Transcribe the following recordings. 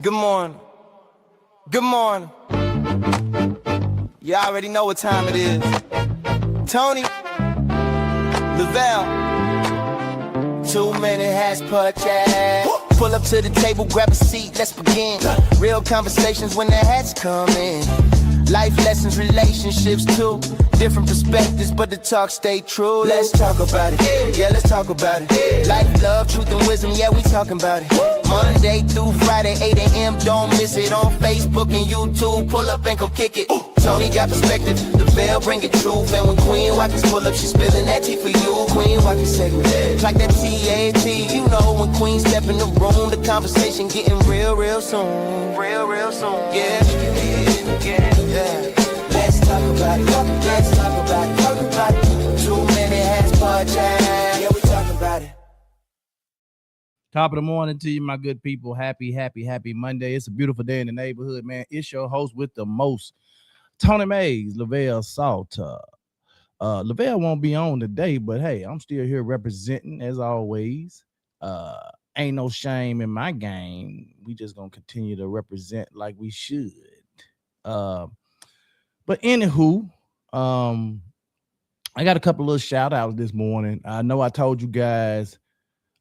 Good morning. Good morning. You already know what time it is. Tony, Lavelle, 2 minute hash podcast. Pull up to the table, grab a seat, let's begin. Real conversations when the hats come in. Life lessons, relationships too. Different perspectives, but the talk stay true. Let's talk about it. Yeah, let's talk about it. Life, love, truth, and wisdom. Yeah, we talking about it. Monday through Friday, 8 a.m. Don't miss it on Facebook and YouTube. Pull up and go kick it. Tony got perspective. The Bell bring it truth. And when Queen Watkins pull up, she spilling that tea for you. Queen Watkins segment. Like that T-A-T. You know when Queen step in the room, the conversation getting real soon. Real soon. Yeah. Let's talk about it. Let's talk about it. Talk about it. 2 minute hash podcast. Yeah, we talking about it. Top of the morning to you, my good people. Happy Monday. It's a beautiful day in the neighborhood, man. It's your host with the most, Tony Mays, Lavelle Salter. Lavelle won't be on today, but hey, I'm still here representing as always. Ain't no shame in my game. We just gonna continue to represent like we should. But anywho, I got a couple of little shout outs this morning. I know I told you guys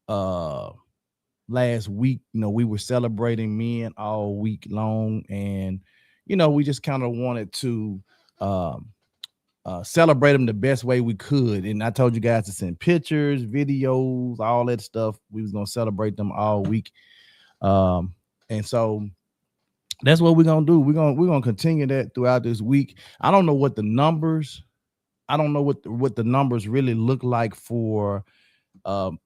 last week, we were celebrating men all week long, and we just kind of wanted to celebrate them the best way we could. And I told you guys to send pictures, videos, all that stuff. We was gonna celebrate them all week, and so that's what we're gonna do. We're gonna continue that throughout this week. I don't know what the numbers. I don't know what the numbers really look like for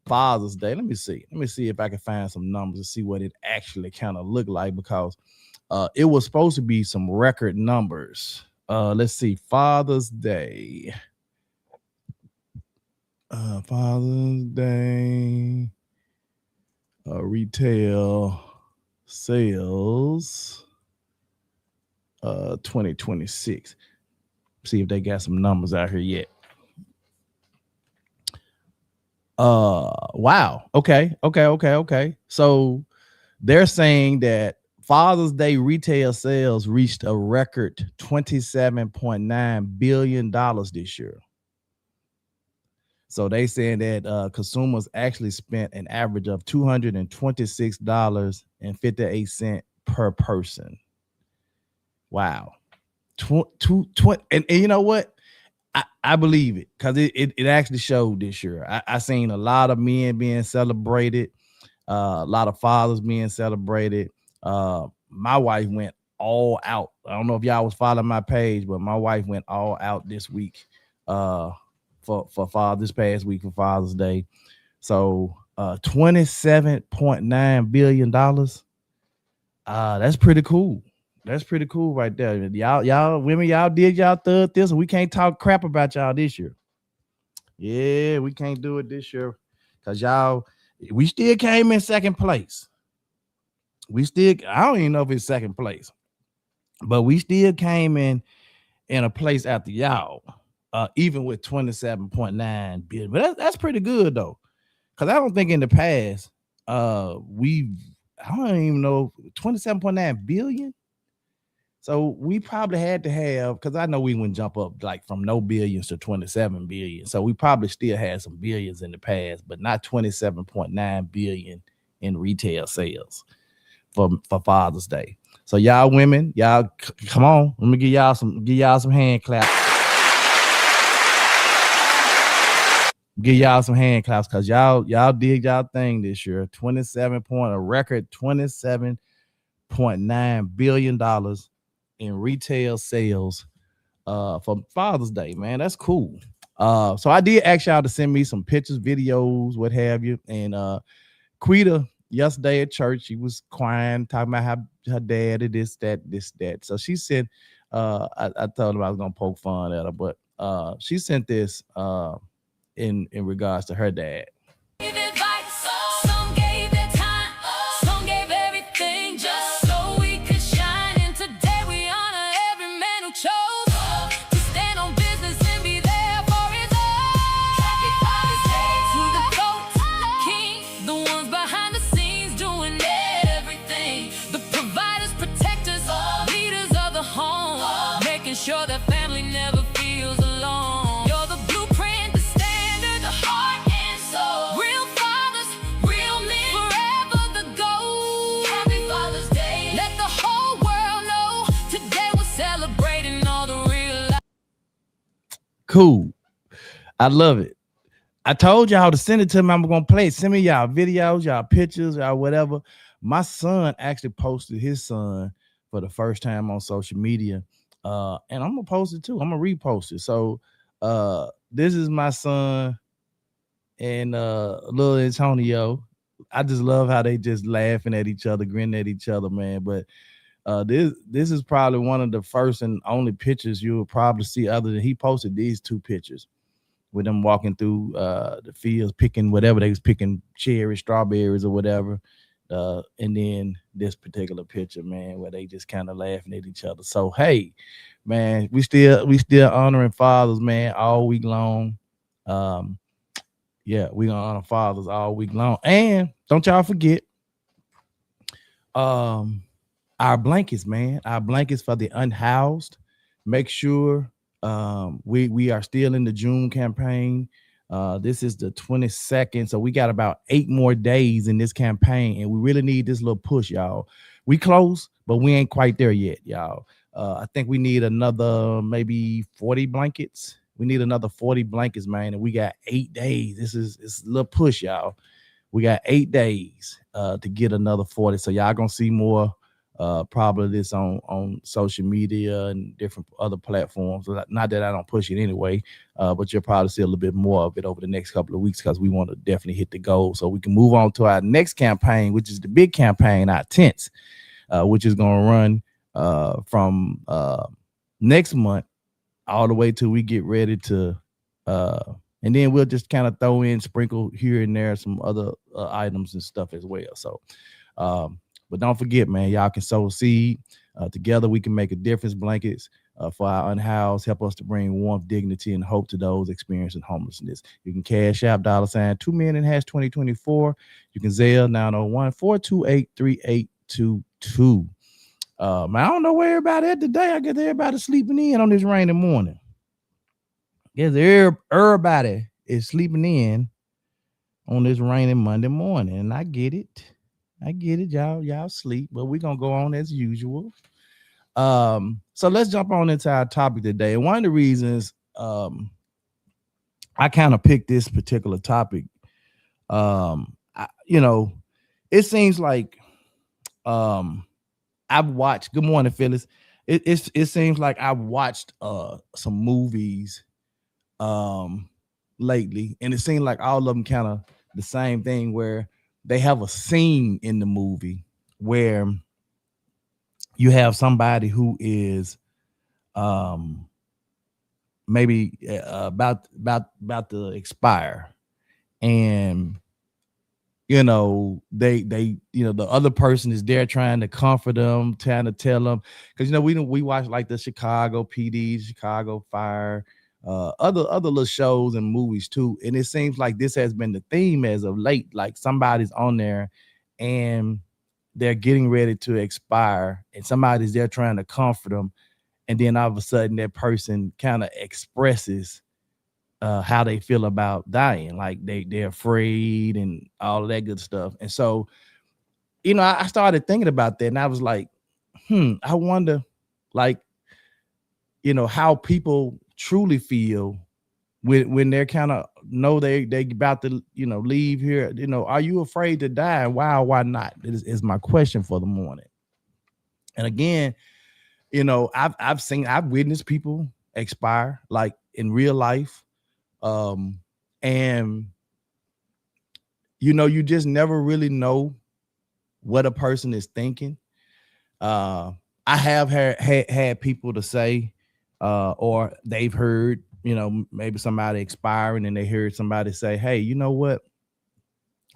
Father's Day. Let me see if I can find some numbers to see what it actually kind of looked like, because it was supposed to be some record numbers. Let's see, Father's Day. Father's Day retail sales 2026. See if they got some numbers out here yet. Wow. Okay. So they're saying that Father's Day retail sales reached a record $27.9 billion this year. So they saying that consumers actually spent an average of $226.58 per person. Wow. And you know what? I believe it, because it actually showed this year. I seen a lot of men being celebrated, a lot of fathers being celebrated. My wife went all out. I don't know if y'all was following my page, but my wife went all out this week for this past week for Father's Day. So $27.9 billion. That's pretty cool. That's pretty cool right there. Y'all women, y'all did y'all third this, and we can't talk crap about y'all this year. Yeah, we can't do it this year, because we still came in second place. I don't even know if it's second place, but we still came in a place after y'all, even with 27.9 billion. But that's pretty good though, because I don't think in the past I don't even know 27.9 billion. So we probably had to have, because I know we wouldn't jump up like from no billions to 27 billion. So we probably still had some billions in the past, but not 27.9 billion in retail sales for Father's Day. So y'all women, y'all come on. Let me give y'all some hand claps. Give y'all some hand claps, because y'all did y'all thing this year. A record $27.9 billion in retail sales for Father's Day, man. That's cool. So I did ask y'all to send me some pictures, videos, what have you. And Quita yesterday at church, she was crying, talking about how her dad did this, that. So she said, I told her I was gonna poke fun at her, but she sent this in regards to her dad. Cool. I love it. I told y'all to send it to me. I'm gonna play it. Send me y'all videos, y'all pictures, y'all whatever. My son actually posted his son for the first time on social media. And I'm gonna post it too. I'm gonna repost it. So this is my son and little Antonio. I just love how they just laughing at each other, grinning at each other, man. But this is probably one of the first and only pictures you will probably see, other than he posted these two pictures with them walking through the fields, picking whatever they was picking, cherries, strawberries, or whatever. And then this particular picture, man, where they just kind of laughing at each other. So hey, man, we still honoring fathers, man, all week long. Yeah, we gonna honor fathers all week long. And don't y'all forget, our blankets, man, our blankets for the unhoused. Make sure we are still in the June campaign. This is the 22nd, so we got about 8 more days in this campaign, and we really need this little push, y'all. We close, but we ain't quite there yet, y'all. I think we need another maybe 40 blankets. We need another 40 blankets, man, and we got 8 days. It's a little push, y'all. We got 8 days to get another 40. So y'all gonna see more probably this on social media and different other platforms. Not that I don't push it anyway, but you'll probably see a little bit more of it over the next couple of weeks, because we want to definitely hit the goal so we can move on to our next campaign, which is the big campaign, our tents, which is going to run from next month all the way till we get ready to and then we'll just kind of throw in, sprinkle here and there some other items and stuff as well. So but don't forget, man, y'all can sow a seed. Together we can make a difference. Blankets for our unhoused, help us to bring warmth, dignity, and hope to those experiencing homelessness. You can cash out $ 2 million # 2024. You can Zelle 901-428-3822. Man, I don't know where everybody at today. I guess everybody sleeping in on this rainy morning. Guess everybody is sleeping in on this rainy Monday morning, and I get it. Y'all sleep, but we're gonna go on as usual. So let's jump on into our topic today. And one of the reasons I kind of picked this particular topic, it seems like I've watched. Good morning, Phyllis. It seems like I've watched some movies lately, and it seems like all of them kind of the same thing, where they have a scene in the movie where you have somebody who is maybe about to expire, and they the other person is there trying to comfort them, trying to tell them, because we watch like the Chicago PD, Chicago Fire, other little shows and movies too, and it seems like this has been the theme as of late. Like somebody's on there and they're getting ready to expire, and somebody's there trying to comfort them, and then all of a sudden that person kind of expresses how they feel about dying, like they're afraid and all of that good stuff. And so I started thinking about that, and I was like, I wonder, like, how people truly feel when they're kind of know they about to leave here. Are you afraid to die? Why or why not? Is my question for the morning. And again, I've witnessed people expire, like in real life, and you just never really know what a person is thinking. I have had people to say, or they've heard, maybe somebody expiring, and they heard somebody say, hey, you know what?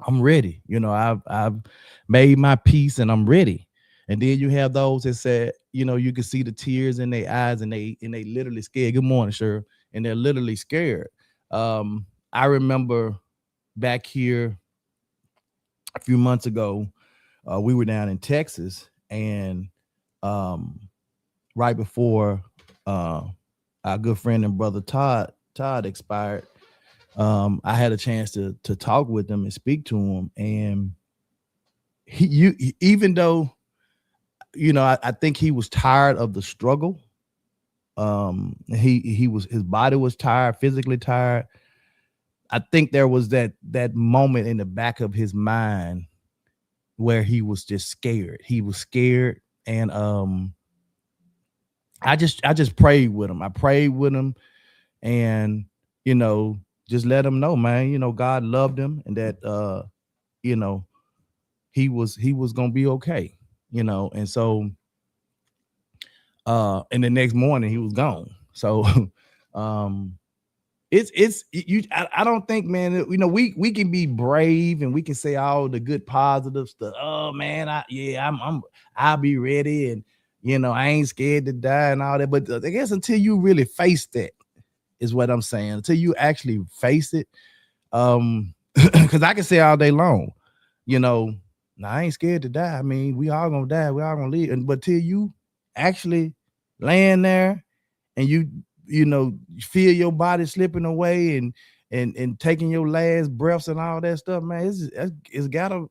I'm ready. I've made my peace and I'm ready. And then you have those that said, you can see the tears in their eyes, and they literally scared. Good morning, sir. And they're literally scared. I remember back here a few months ago, we were down in Texas, and right before our good friend and brother Todd expired, I had a chance to talk with him and speak to him, and even though I think he was tired of the struggle, his body was tired, physically tired. I think there was that moment in the back of his mind where he was just scared. He was scared, and I just prayed with him. I prayed with him, and just let him know, man. God loved him, and that you know he was gonna be okay. And so and the next morning he was gone. So it's you. I don't think, man. We can be brave and we can say all the good positive stuff. Oh man, I'll be ready, and I ain't scared to die and all that. But I guess until you really face that, is what I'm saying. Until you actually face it, because I can say all day long, nah, I ain't scared to die. I mean, we all gonna die. We all gonna leave. But till you actually laying there and you feel your body slipping away and taking your last breaths and all that stuff, man, it's gotta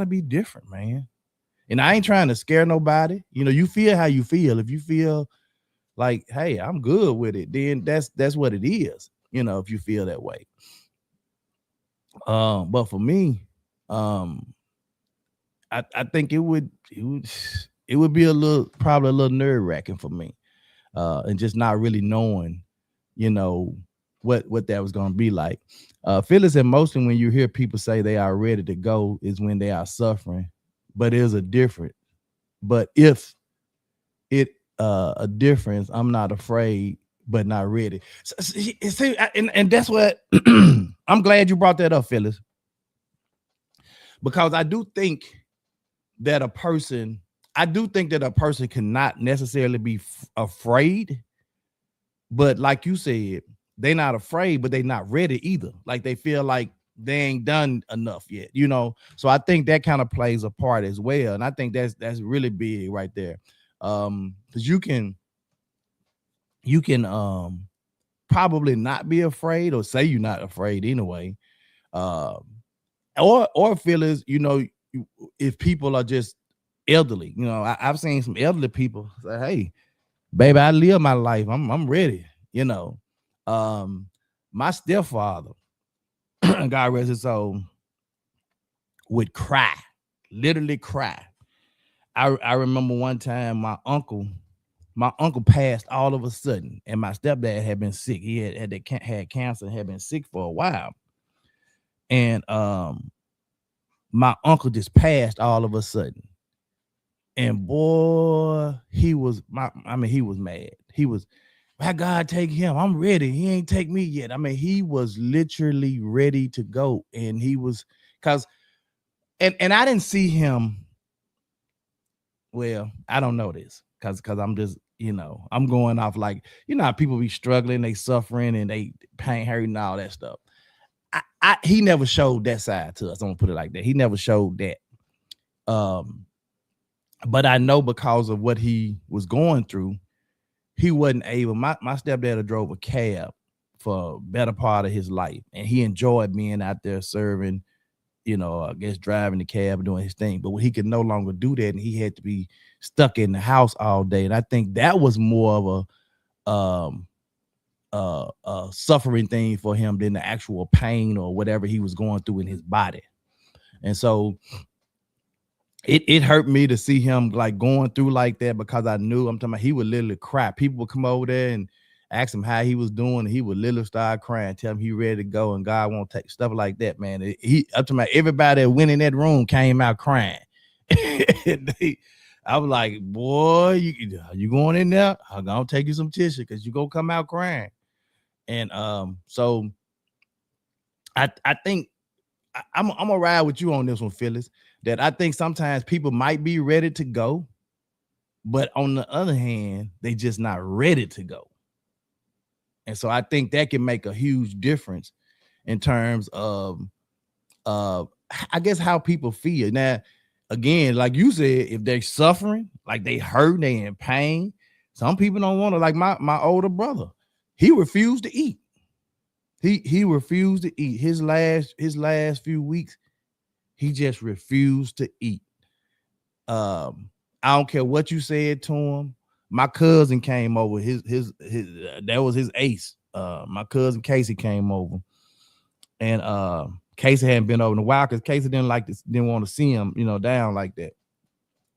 be different, man. And I ain't trying to scare nobody. You feel how you feel. If you feel like, hey, I'm good with it, then that's what it is. If you feel that way. But for me, I think it would be probably a little nerve wracking for me, and just not really knowing, what that was going to be like. Phyllis said mostly when you hear people say they are ready to go is when they are suffering, but there's a difference. But if it a difference, I'm not afraid, but not ready. See, and that's what I'm glad you brought that up, Phyllis, because I do think that a person cannot necessarily be afraid, but like you said, they're not afraid, but they're not ready either. Like they feel like they ain't done enough yet, So I think that kind of plays a part as well, and I think that's really big right there, because you can probably not be afraid or say you're not afraid anyway, or feel as if people are just elderly. I've seen some elderly people say, hey, baby, I live my life, I'm ready. My stepfather, God rest his soul, would cry, literally cry. I remember one time my uncle passed all of a sudden, and my stepdad had been sick. He had cancer, had been sick for a while, and my uncle just passed all of a sudden. And boy, he was mad. He was, my God, take him. I'm ready. He ain't take me yet. I mean, he was literally ready to go. And he was, and I didn't see him. Well, I don't know this because I'm just, I'm going off like, how people be struggling, they suffering and they pain, hurting, all that stuff. He never showed that side to us. I'm gonna put it like that. He never showed that. But I know because of what he was going through, he wasn't able. My stepdad drove a cab for a better part of his life, and he enjoyed being out there serving, I guess driving the cab and doing his thing. But when he could no longer do that, and he had to be stuck in the house all day, and I think that was more of a suffering thing for him than the actual pain or whatever he was going through in his body. And so it hurt me to see him like going through like that, because I knew, I'm talking about, he would literally cry. People would come over there and ask him how he was doing, and he would literally start crying, tell him he ready to go and God won't take stuff like that, man. I'm talking about everybody that went in that room came out crying. I was like, boy, you going in there? I'm gonna take you some tissue because you gonna come out crying. And so I think I'm gonna ride with you on this one, Phyllis, that I think sometimes people might be ready to go, but on the other hand, they just not ready to go. And so I think that can make a huge difference in terms of I guess how people feel. Now, again, like you said, if they're suffering, like they hurt, they in pain, some people don't want to, like my older brother, he refused to eat. He refused to eat. His last few weeks, he just refused to eat. I don't care what you said to him. my cousin came over. His that was his ace. My cousin Casey came over, and Casey hadn't been over in a while because Casey didn't want to see him, down like that.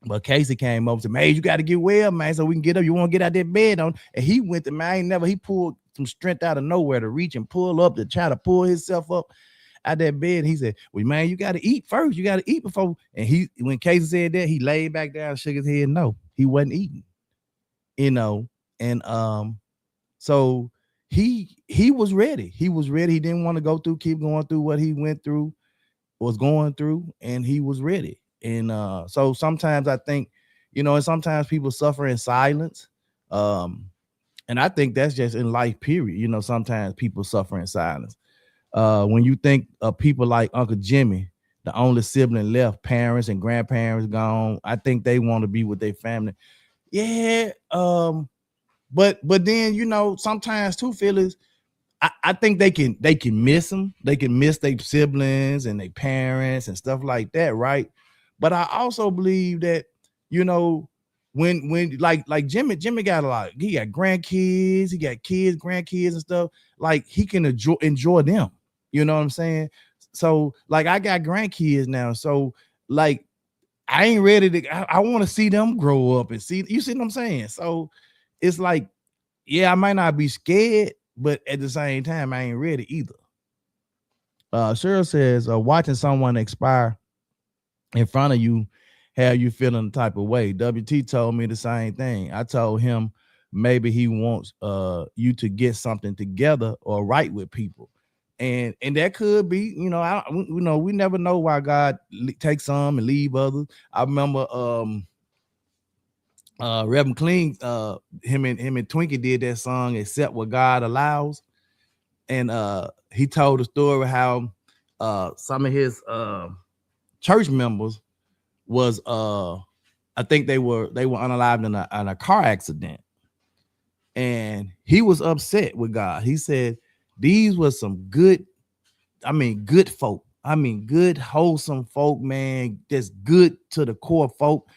But Casey came over and said, "Man, you got to get well, man, so we can get up. You want to get out that bed on?" And he went to, man, he pulled some strength out of nowhere to reach and pull up to try to pull himself up out that bed. He said, "Well, man, you got to eat first. You got to eat before." And when Casey said that, he laid back down, shook his head. No, he wasn't eating, And so he was ready. He was ready. He didn't want to keep going through what he was going through, and he was ready. And so sometimes I think, and sometimes people suffer in silence. And I think that's just in life, period. Sometimes people suffer in silence. When you think of people like Uncle Jimmy, the only sibling left, parents and grandparents gone, I think they want to be with their family. Yeah. But then, sometimes too, Phyllis, I think they can miss them. They can miss their siblings and their parents and stuff like that, right? But I also believe that, when like Jimmy got a lot, he got grandkids, he got kids, grandkids and stuff. Like he can enjoy them. You know what I'm saying? So like I got grandkids now. So like I ain't ready to, I want to see them grow up and see, you see what I'm saying? So it's like, yeah, I might not be scared, but at the same time, I ain't ready either. Cheryl says, watching someone expire in front of you, how you feeling the type of way? WT told me the same thing. I told him maybe he wants you to get something together or right with people. And that could be, we never know why God takes some and leave others. I remember Reverend Clean, him and Twinkie did that song, Accept What God Allows. And he told the story how some of his church members was I think they were unalived in a car accident, and he was upset with God. He said these were some good folk. Good, wholesome folk, man, just good to the core folk,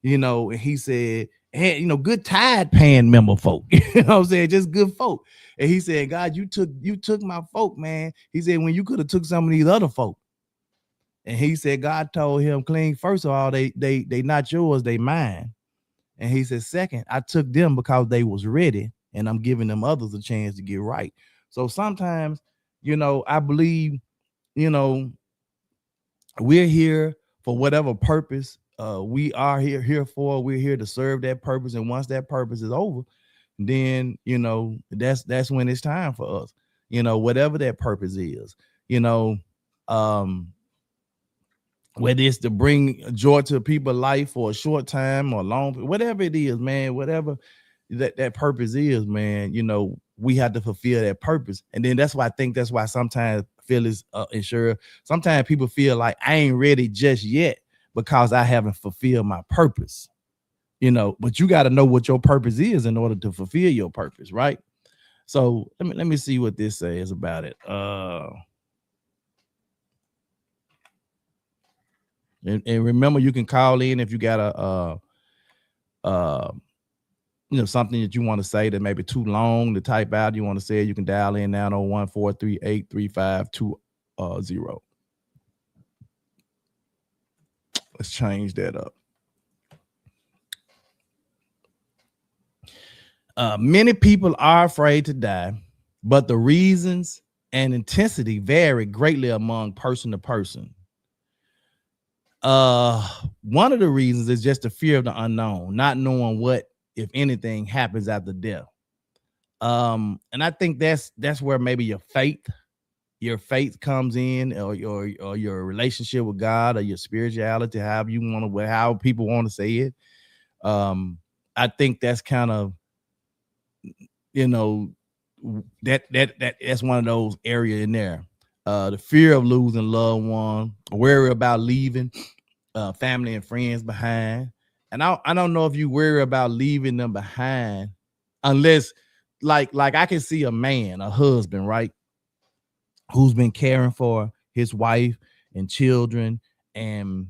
and he said, hey, good tithe paying member folk, what I'm saying, just good folk. And he said, God, you took my folk, man. He said, when you could have took some of these other folk. And he said, God told him, Clean, first of all, they not yours, they mine. And he said, second, I took them because they was ready, and I'm giving them others a chance to get right. So sometimes, I believe, we're here for whatever purpose we are here for. We're here to serve that purpose. And once that purpose is over, then, that's when it's time for us, whatever that purpose is, whether it's to bring joy to people's life for a short time or long, whatever it is, man, whatever that purpose is, man, we have to fulfill that purpose. And then that's why sometimes Phyllis and sure, sometimes people feel like I ain't ready just yet because I haven't fulfilled my purpose, but you got to know what your purpose is in order to fulfill your purpose, right? So let me see what this says about it. And remember, you can call in if you got something that you want to say that may be too long to type out. You want to say it, you can dial in now on 1-438-3520. Let's change that up. Many people are afraid to die, but the reasons and intensity vary greatly among person to person. One of the reasons is just the fear of the unknown, not knowing what, if anything, happens after death. And I think that's where maybe your faith comes in, or your relationship with God, or your spirituality, how people want to say it. I think that's kind of, that's one of those areas in there. The fear of losing loved one, worry about leaving family and friends behind. And I don't know if you worry about leaving them behind unless like I can see a man, a husband, right, who's been caring for his wife and children and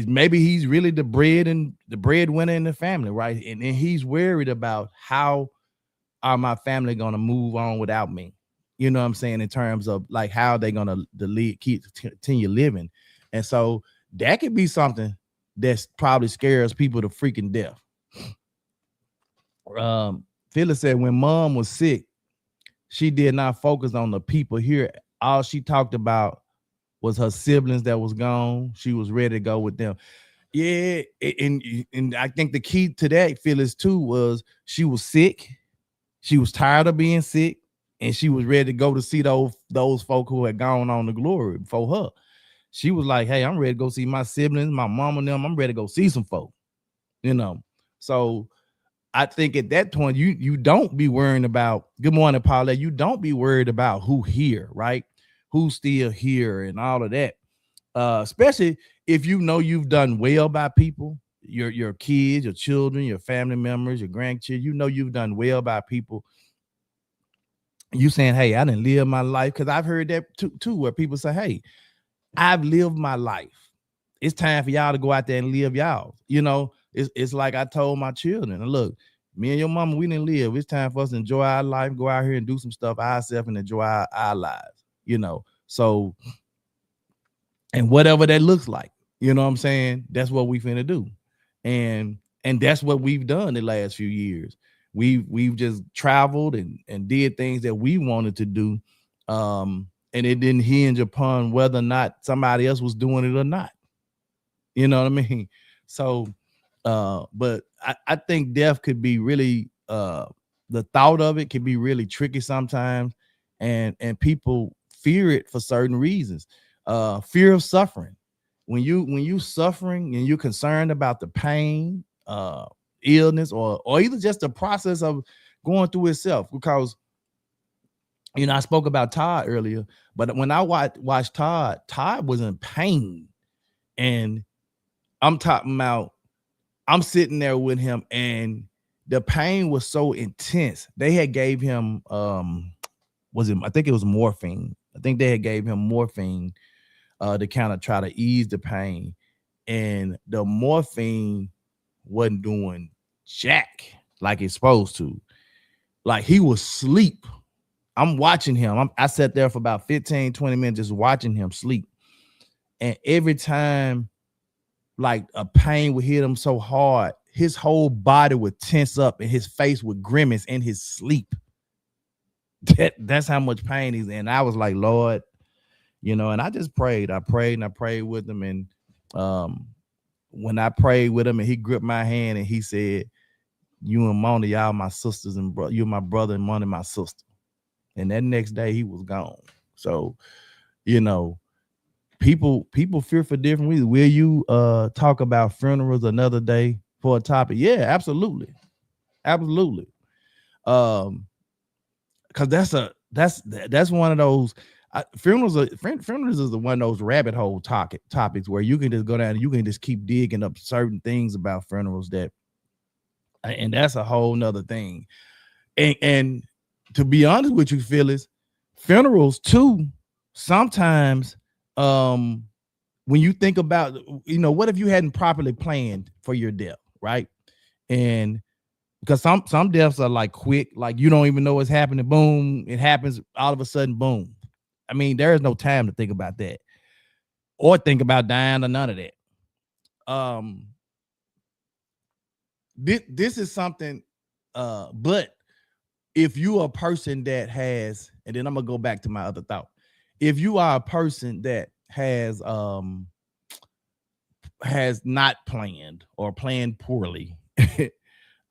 maybe he's really the breadwinner in the family, right? And he's worried about how are my family gonna move on without me. You know what I'm saying? In terms of like how they gonna continue living. And so that could be something that's probably scares people to freaking death. Phyllis said when mom was sick, she did not focus on the people here. All she talked about was her siblings that was gone. She was ready to go with them. Yeah, and I think the key to that, Phyllis, too, was she was sick. She was tired of being sick, and she was ready to go to see those folk who had gone on to glory before her. She was like, hey, I'm ready to go see my siblings, my mom and them. I'm ready to go see some folk, you know. So I think at that point, you don't be worrying about, good morning, Paulette. You don't be worried about who here, right? Who's still here and all of that. Especially if you know you've done well by people, your kids, your children, your family members, your grandchildren, you know you've done well by people. You saying, hey, I didn't live my life, because I've heard that too, where people say, hey, I've lived my life. It's time for y'all to go out there and live y'all. You know, it's like I told my children, look, me and your mama, we didn't live. It's time for us to enjoy our life, go out here and do some stuff ourselves and enjoy our lives, you know. So, and whatever that looks like, you know what I'm saying? That's what we finna do. And that's what we've done the last few years. We've just traveled and did things that we wanted to do. And it didn't hinge upon whether or not somebody else was doing it or not. You know what I mean? So, but I think death could be really, the thought of it can be really tricky sometimes. And people fear it for certain reasons. Fear of suffering. When you suffering and you're concerned about the pain, illness, or either just the process of going through itself, because you know, I spoke about Todd earlier, but when I watched Todd was in pain, and I'm talking about, I'm sitting there with him, and the pain was so intense. They had gave him, I think it was morphine. I think they had gave him morphine to kind of try to ease the pain, and the morphine wasn't doing jack like it's supposed to. Like, he was asleep. I'm watching him. I sat there for about 15, 20 minutes just watching him sleep. And every time, like, a pain would hit him so hard, his whole body would tense up and his face would grimace in his sleep. That's how much pain he's in. I was like, Lord, you know, and I just prayed. I prayed with him. And when I prayed with him and he gripped my hand and he said, you and Mona, y'all my sisters, and you're my brother, and Mona my sister. And that next day he was gone. So, you know, people fear for different reasons. Will you talk about funerals another day for a topic? Yeah, absolutely. Absolutely. Because that's one of those funerals is one of those rabbit hole topics where you can just go down and you can just keep digging up certain things about funerals, and that's a whole nother thing. And to be honest with you, Phyllis, funerals too, sometimes when you think about, you know, what if you hadn't properly planned for your death, right? And because some deaths are like quick, like you don't even know what's happening, boom, it happens all of a sudden, boom. I mean, there is no time to think about that or think about dying or none of that. This is something, but if you are a person that has, and then I'm gonna go back to my other thought. If you are a person that has not planned or planned poorly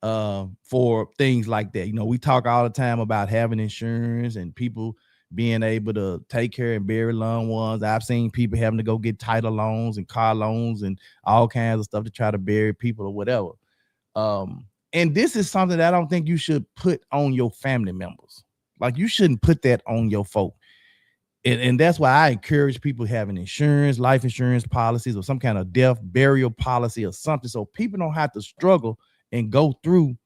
for things like that, you know, we talk all the time about having insurance and people being able to take care and bury loved ones. I've seen people having to go get title loans and car loans and all kinds of stuff to try to bury people or whatever. And this is something that I don't think you should put on your family members. Like, you shouldn't put that on your folk. And that's why I encourage people having insurance, life insurance policies, or some kind of death burial policy or something, so people don't have to struggle and go through.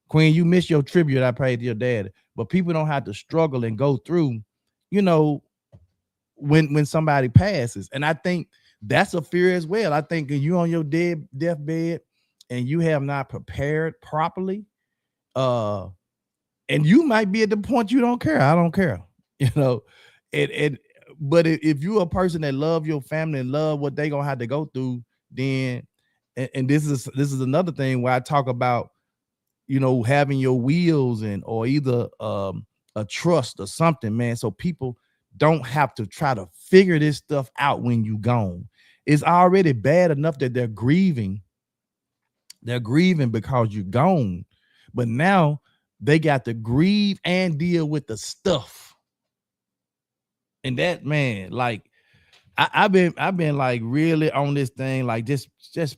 Queen, you missed your tribute I paid to your dad, but people don't have to struggle and go through, you know, when somebody passes. And I think That's a fear as well. I think if you on your deathbed and you have not prepared properly, and you might be at the point you don't care. I don't care, you know. And but if you're a person that love your family and love what they gonna have to go through, then and this is another thing where I talk about, you know, having your wheels and or either a trust or something, man, so people don't have to try to figure this stuff out when you gone. It's already bad enough that they're grieving because you're gone, but now they got to grieve and deal with the stuff. And that, man, like I've been like really on this thing, like just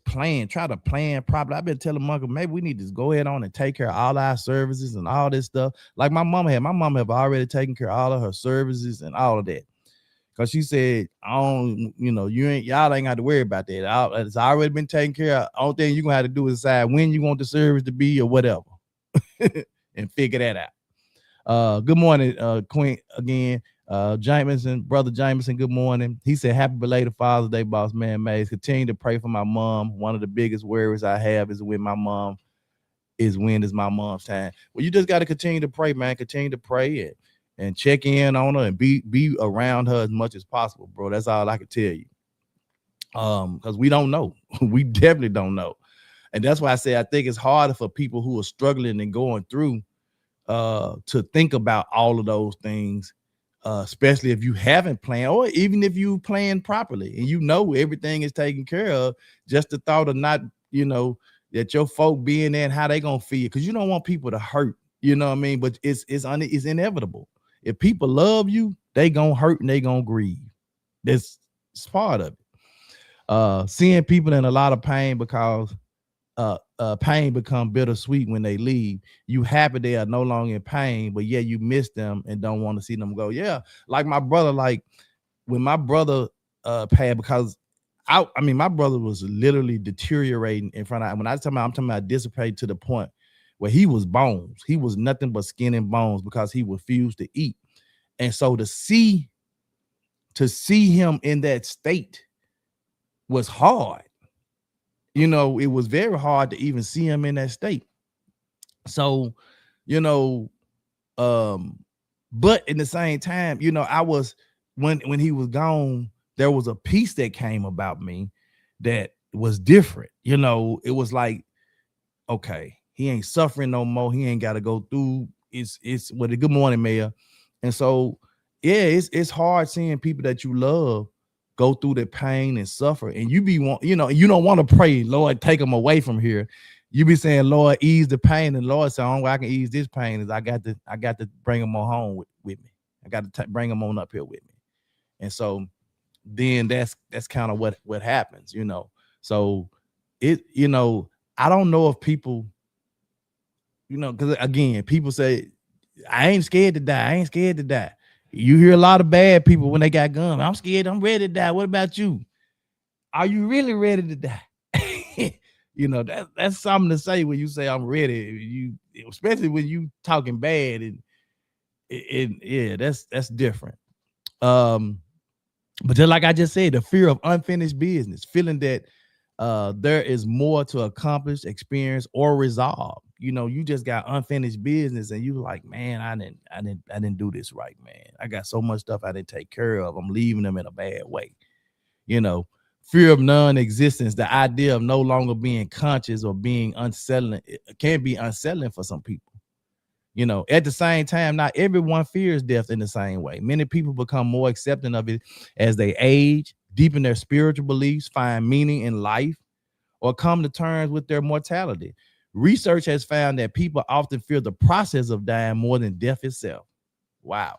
try to plan properly. I've been telling Uncle, maybe we need to go ahead on and take care of all our services and all this stuff. Like my mom have already taken care of all of her services and all of that. Cause she said, I don't, you know, y'all ain't got to worry about that. It's already been taken care of. Only thing you're gonna have to do is decide when you want the service to be or whatever. And figure that out. Good morning, Queen again. Jameson, brother Jameson, good morning. He said, happy belated Father's Day, boss man Mays. Continue to pray for my mom. One of the biggest worries I have is when is my mom's time. Well, you just got to continue to pray, man. Continue to pray and check in on her and be around her as much as possible, bro. That's all I can tell you. Because we don't know. We definitely don't know. And that's why I say I think it's harder for people who are struggling and going through to think about all of those things. Especially if you haven't planned, or even if you plan properly and you know everything is taken care of, just the thought of not, you know, that your folk being there and how they gonna feel, because you don't want people to hurt, you know what I mean? But it's inevitable. If people love you, they gonna hurt and they gonna grieve. That's part of it. Seeing people in a lot of pain because pain become bittersweet when they leave. You happy they are no longer in pain, but yeah, you miss them and don't want to see them go. Yeah, like my brother, like when my brother passed, because I mean my brother was literally deteriorating in front of. When I'm talking about dissipate to the point where he was bones. He was nothing but skin and bones because he refused to eat. And so to see him in that state was hard. You know, it was very hard to even see him in that state. So, you know, but in the same time, you know, I was when he was gone, there was a peace that came about me that was different. You know, it was like, okay, he ain't suffering no more. He ain't got to go through. It's well, good morning, Mayor. And so, yeah, it's hard seeing people that you love go through the pain and suffer, and you don't want to pray, Lord, take them away from here. You be saying, Lord, ease the pain, and Lord said, only way I can ease this pain is I got to bring them on home with me. I got to bring them on up here with me. And so then that's kind of what happens, you know. So it, you know, I don't know if people, you know, because again, people say, I ain't scared to die. I ain't scared to die. You hear a lot of bad people when they got guns. I'm scared. I'm ready to die. What about you? Are you really ready to die? You know, that's something to say when you say I'm ready. You, especially when you talking bad, and yeah, that's different. But just like I just said, the fear of unfinished business, feeling that there is more to accomplish, experience, or resolve. You know, you just got unfinished business, and you like, man, I didn't do this right, man. I got so much stuff I didn't take care of. I'm leaving them in a bad way. You know, fear of non-existence, the idea of no longer being conscious or being unsettling, it can be unsettling for some people. You know, at the same time, not everyone fears death in the same way. Many people become more accepting of it as they age, deepen their spiritual beliefs, find meaning in life, or come to terms with their mortality. Research has found that people often fear the process of dying more than death itself. Wow.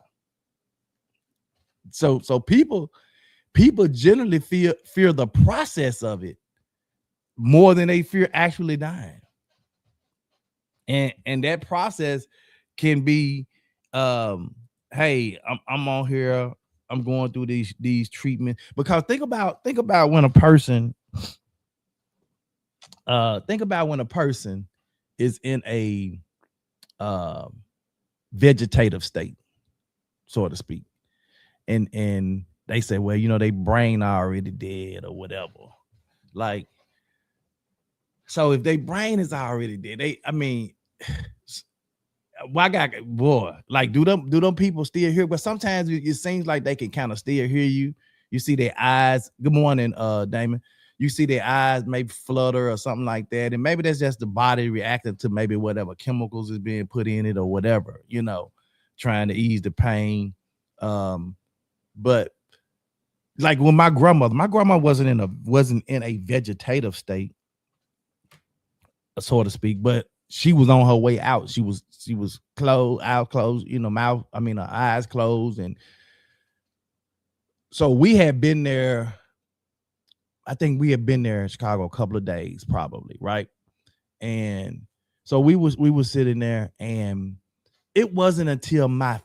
So people generally fear the process of it more than they fear actually dying. And that process can be, hey, I'm on here, I'm going through these treatments. Because think about when a person is in a vegetative state, so to speak, and they say, well, you know, they brain already dead or whatever. Like, so if they brain is already dead, I mean, why got boy? Like, do them people still hear? But sometimes it seems like they can kind of still hear you. You see their eyes. Good morning, Damon. You see their eyes maybe flutter or something like that, and maybe that's just the body reacting to maybe whatever chemicals is being put in it or whatever, you know, trying to ease the pain. But like when my grandma wasn't in a vegetative state, so to speak, but she was on her way out. She was closed, you know, her eyes closed. And so we had been there. I think we had been there in Chicago a couple of days, probably, right? And so we was sitting there, and it wasn't until my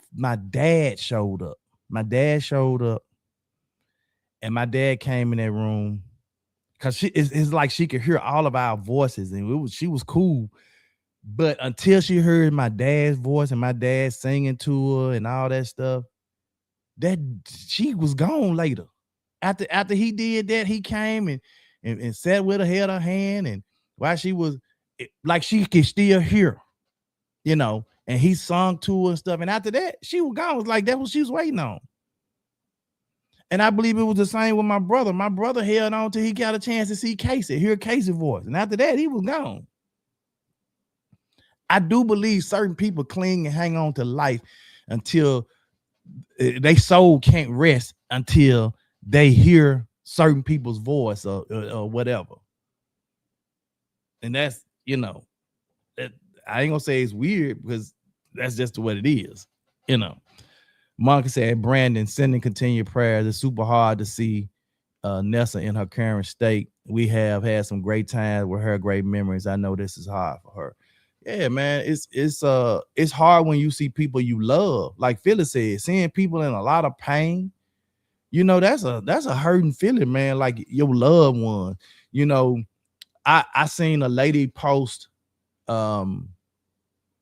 dad showed up. My dad showed up, and my dad came in that room because it's like she could hear all of our voices, and she was cool. But until she heard my dad's voice and my dad singing to her and all that stuff, that she was gone later. After he did that, he came and sat with her, held her hand, and while she was like she could still hear, you know, and he sung to her and stuff. And after that, she was gone. It was like that's what she was waiting on. And I believe it was the same with my brother. My brother held on till he got a chance to see Casey, hear Casey's voice. And after that, he was gone. I do believe certain people cling and hang on to life until they soul can't rest until they hear certain people's voice or whatever. And that's, you know, I ain't gonna say it's weird because that's just what it is, you know. Monica said, Brandon, sending continued prayers. It's super hard to see Nessa in her current state. We have had some great times with her, great memories. I know this is hard for her. Yeah, man, it's hard when you see people you love. Like Phyllis said, seeing people in a lot of pain, you know, that's a hurting feeling, man. Like your loved one. You know, I seen a lady post, I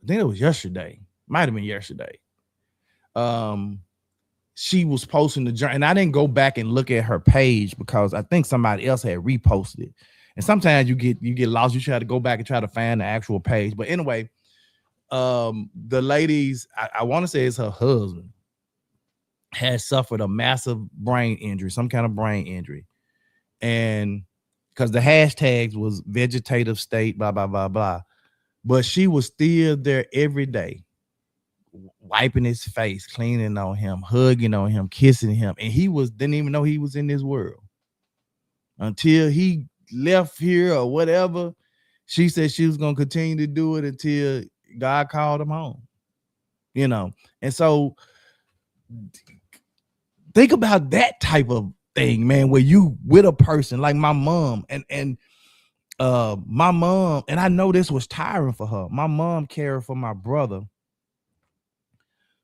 think it was yesterday, might have been yesterday. She was posting the journey, and I didn't go back and look at her page because I think somebody else had reposted it. And sometimes you get lost. You try to go back and try to find the actual page. But anyway, the ladies, I want to say it's her husband, had suffered a massive brain injury, some kind of brain injury. And because the hashtags was vegetative state, blah, blah, blah, blah. But she was still there every day, wiping his face, cleaning on him, hugging on him, kissing him. And he didn't even know he was in this world until he left here or whatever. She said she was going to continue to do it until God called him home, you know. And so think about that type of thing, man, where you with a person like my mom and my mom, and I know this was tiring for her. My mom cared for my brother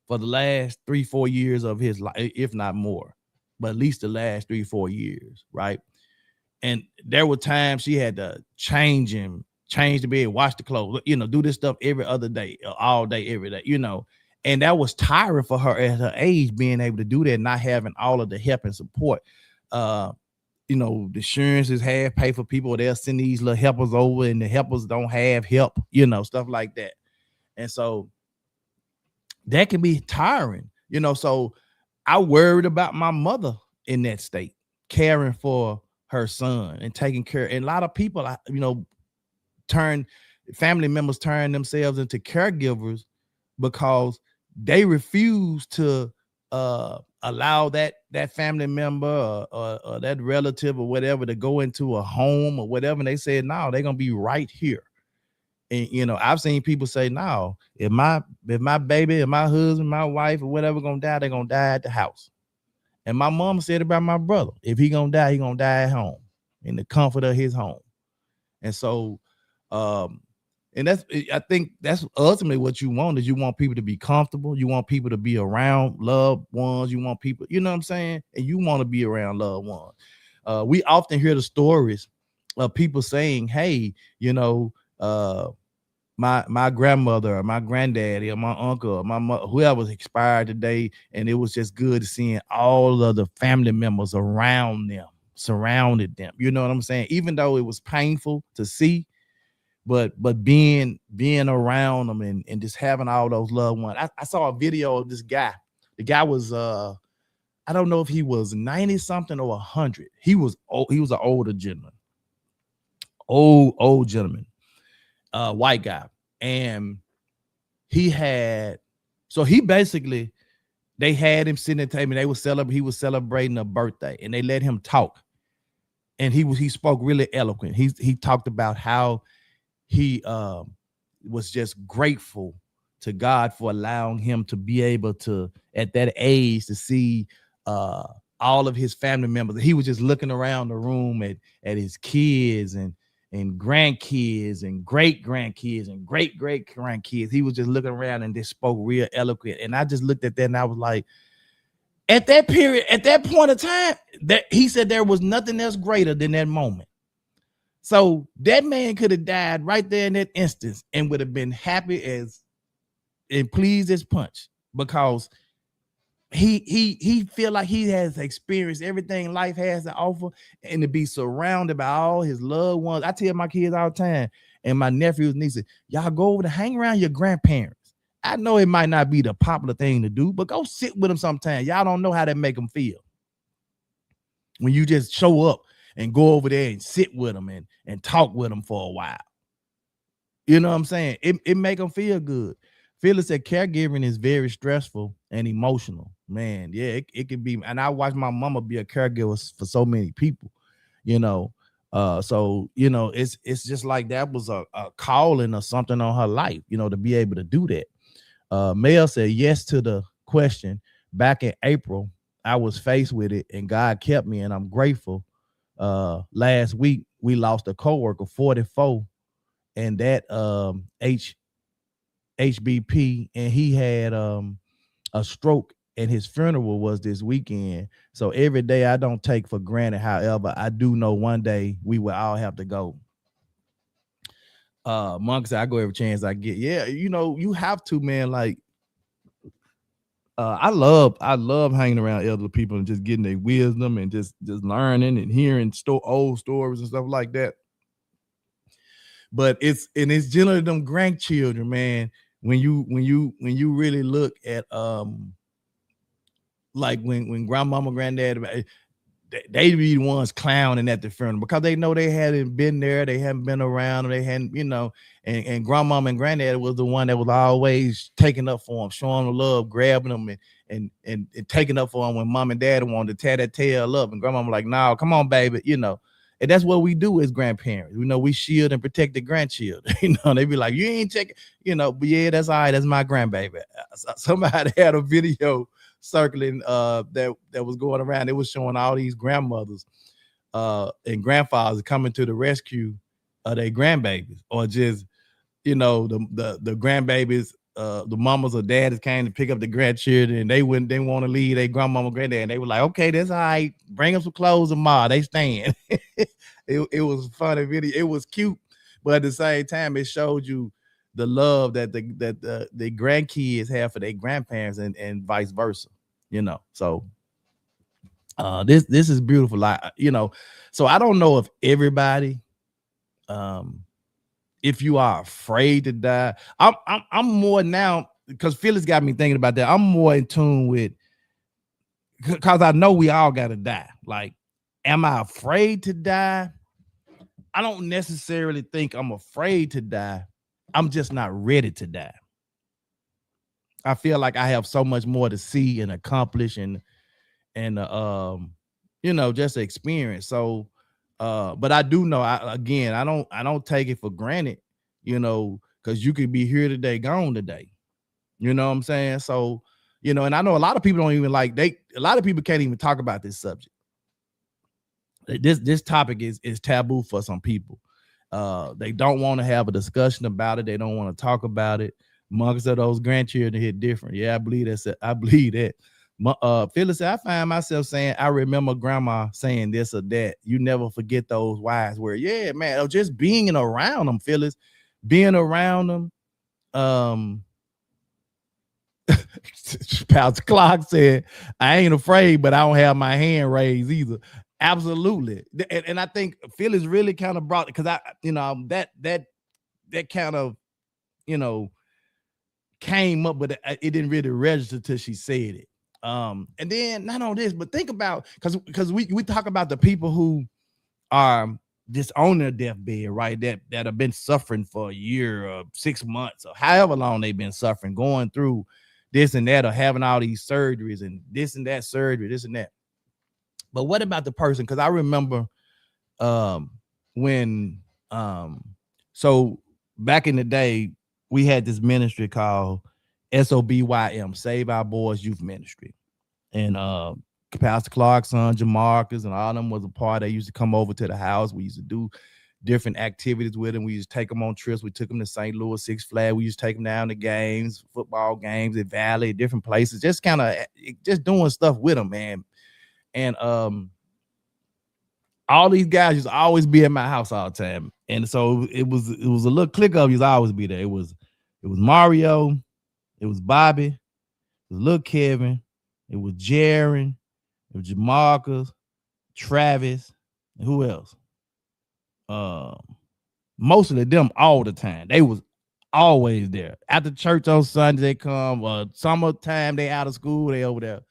for the last 3-4 years of his life, if not more, but at least the last 3-4 years, right? And there were times she had to change him, change the bed, wash the clothes, you know, do this stuff every other day, all day, every day, you know. And that was tiring for her at her age, being able to do that, not having all of the help and support. You know, the insurances have pay for people. They'll send these little helpers over, and the helpers don't have help, you know, stuff like that. And so that can be tiring, you know. So I worried about my mother in that state, caring for her son and taking care. And a lot of people, you know, family members turn themselves into caregivers because they refuse to allow that family member or that relative or whatever to go into a home or whatever. And they said, no, they're gonna be right here. And you know, I've seen people say, no, if my baby, if my husband, my wife, or whatever gonna die, they're gonna die at the house. And my mom said about my brother, if he gonna die at home, in the comfort of his home. And so and I think that's ultimately what you want, is you want people to be comfortable. You want people to be around loved ones. You want people, you know what I'm saying? And you want to be around loved ones. We often hear the stories of people saying, hey, you know, my grandmother or my granddaddy or my uncle or my mother, whoever was expired today, and it was just good seeing all of the family members around them, surrounded them. You know what I'm saying? Even though it was painful to see, but being around them and just having all those loved ones. I saw a video of this guy. The guy was I don't know if he was 90 something or 100. He was old, he was an older gentleman. Old gentleman. White guy. And he basically, they had him sitting at the table. He was celebrating a birthday, and they let him talk. And he spoke really eloquent. He talked about how he was just grateful to God for allowing him to be able to, at that age, to see all of his family members. He was just looking around the room at his kids and grandkids and great grandkids and great grandkids. He was just looking around and just spoke real eloquent. And I just looked at that and I was like, at that period, at that point of time, that he said there was nothing else greater than that moment. So that man could have died right there in that instance and would have been happy as and pleased as punch, because he feel like he has experienced everything life has to offer, and to be surrounded by all his loved ones. I tell my kids all the time, and my nephews and nieces, y'all go over to hang around your grandparents. I know it might not be the popular thing to do, but go sit with them sometime. Y'all don't know how that make them feel when you just show up and go over there and sit with them and talk with them for a while. You know what I'm saying? It make them feel good. Phyllis said caregiving is very stressful and emotional. Man, yeah, it can be. And I watched my mama be a caregiver for so many people, you know. So, you know, it's just like that was a calling or something on her life, you know, to be able to do that. Mel said yes to the question. Back in April, I was faced with it and God kept me, and I'm grateful. Last week, we lost a coworker, 44, and that HBP, and he had a stroke, and his funeral was this weekend. So every day I don't take for granted. However, I do know one day we will all have to go. Monk said I go every chance I get. Yeah, you know, you have to, man. Like I love hanging around elderly people and just getting their wisdom and just learning and hearing old stories and stuff like that. But it's generally them grandchildren, man. When you really look at like when grandmama, granddad, they be the ones clowning at the funeral because they know they hadn't been there, they haven't been around, or they hadn't, you know, and grandmama and granddad was the one that was always taking up for them, showing them love, grabbing them and taking up for them when mom and dad wanted to tear that tail up, and grandmama like, no, come on, baby, you know. And that's what we do as grandparents. You know, we shield and protect the grandchildren. You know, they be like, you ain't checking, you know, but yeah, that's all right. That's my grandbaby. Somebody had a video circling that was going around. It was showing all these grandmothers and grandfathers coming to the rescue of their grandbabies, or just, you know, the grandbabies, the mamas or daddies came to pick up the grandchildren, and they want to leave their grandmama, granddad, and they were like, okay, that's all right, bring them some clothes and ma, they stand. It was a funny video. It was cute, but at the same time, it showed you the love that the grandkids have for their grandparents and vice versa, you know. So this is beautiful. Like, you know, so I don't know if everybody, if you are afraid to die. I'm more now, because Phyllis got me thinking about that. I'm more in tune with, because I know we all gotta die. Like, am I afraid to die? I don't necessarily think I'm afraid to die. I'm just not ready to die. I feel like I have so much more to see and accomplish and you know, just experience. So but I do know, I don't take it for granted, you know, because you could be here today, gone today. You know what I'm saying? So, you know, and I know a lot of people don't even a lot of people can't even talk about this subject. This topic is taboo for some people. They don't want to have a discussion about it. They don't want to talk about it. Monks of those grandchildren hit different. Yeah, I believe that. I believe that. Phyllis said, I find myself saying, I remember grandma saying this or that. You never forget those wise words. Yeah, man. Just being around them, Phyllis, being around them. Pastor Clark said, I ain't afraid, but I don't have my hand raised either. Absolutely. And I think Phyllis really kind of brought it, because that kind of, came up, but it didn't really register till she said it. And then not on this, but think about, because we talk about the people who are just on their deathbed, right? That have been suffering for a year or 6 months or however long they've been suffering, going through this and that, or having all these surgeries and this and that surgery, this and that. But what about the person? Because I remember when so back in the day, we had this ministry called SOBYM, Save Our Boys Youth Ministry. And Pastor Clark's son, Jamarcus, and all of them was a part. They used to come over to the house. We used to do different activities with them. We used to take them on trips. We took them to St. Louis, Six Flags. We used to take them down to games, football games at Valley, different places, just kind of just doing stuff with them, man. And all these guys used to always be at my house all the time. And so it was a little clique of used to always be there. It was Mario, it was Bobby, it was Lil Kevin, it was Jaron, it was Jamarcus, Travis, and who else? Most of them all the time. They was always there. After church on Sunday, they come. Summertime, they out of school, they over there.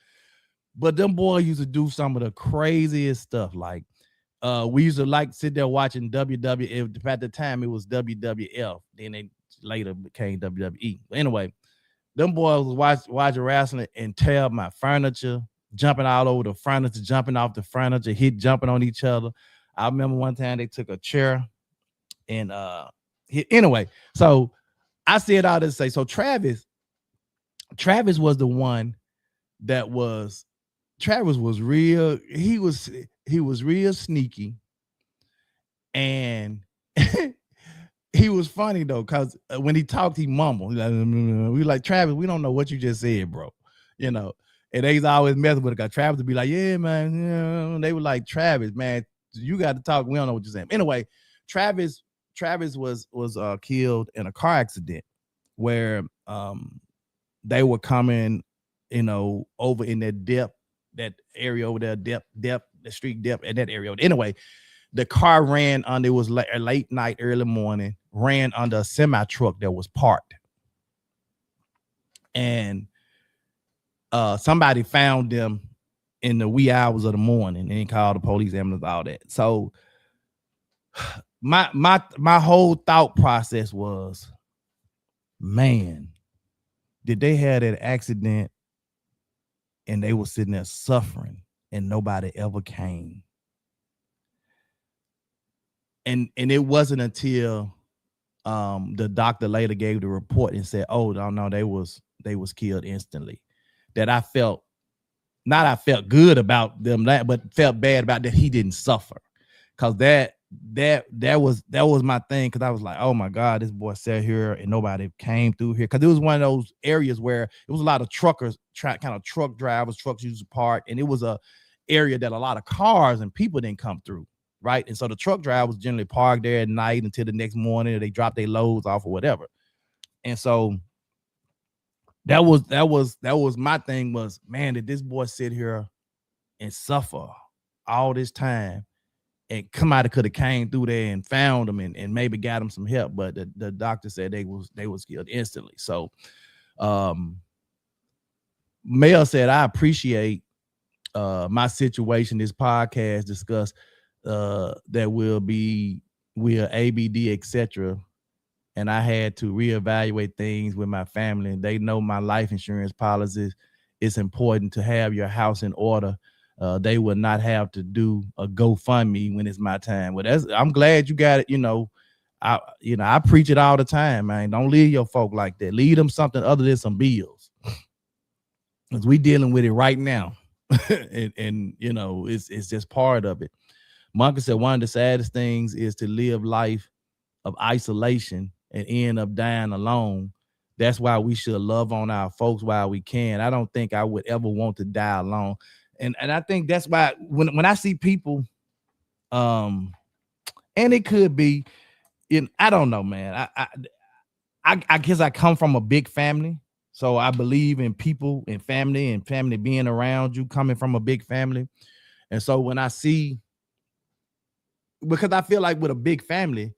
But them boys used to do some of the craziest stuff. Like we used to sit there watching WWF. At the time, it was WWF. Then they later became WWE. But anyway, them boys was watching wrestling and tear up my furniture, jumping all over the furniture, jumping off the furniture, jumping on each other. I remember one time they took a chair and anyway, so I said all this to say, so Travis was the one that was, Travis was real, he was real sneaky, and he was funny though, because when he talked, he mumbled. We like, Travis, we don't know what you just said, bro. And they's always messing with it, because Travis would be like, yeah, man. Yeah. They were like, Travis, man, you got to talk. We don't know what you're saying. Anyway, Travis was killed in a car accident where they were coming, over in that area over there, the street depth in that area. Anyway, the car ran under, it was late night, early morning, ran under a semi truck that was parked. And somebody found them in the wee hours of the morning and called the police, ambulance, all that. So my whole thought process was, man, did they have that accident and they were sitting there suffering and nobody ever came? And it wasn't until the doctor later gave the report and said, oh, no, they was killed instantly, that I felt good about them, but felt bad about that he didn't suffer. Cause that was my thing. Cause I was like, oh my God, this boy sat here and nobody came through here. Cause it was one of those areas where it was a lot of truckers, kind of truck drivers, trucks used to park. And it was a area that a lot of cars and people didn't come through. Right. And so the truck drivers generally parked there at night until the next morning, or they dropped their loads off or whatever. And so that was my thing was, man, did this boy sit here and suffer all this time, and somebody could have came through there and found them and maybe got him some help. But the doctor said they was killed instantly. So Mel said, I appreciate my situation. This podcast discussed that we're ABD, etc. And I had to reevaluate things with my family. And they know my life insurance policies. It's important to have your house in order. They will not have to do a GoFundMe when it's my time. Well, I'm glad you got it. I preach it all the time, man. Don't leave your folk like that. Leave them something other than some bills, because we dealing with it right now. and it's just part of it. Marcus said one of the saddest things is to live life of isolation and end up dying alone. That's why we should love on our folks while we can. I don't think I would ever want to die alone. And I think that's why when I see people, and it could be, I don't know, man. I guess I come from a big family, so I believe in people and family being around you, coming from a big family. And so when I see, because I feel like with a big family,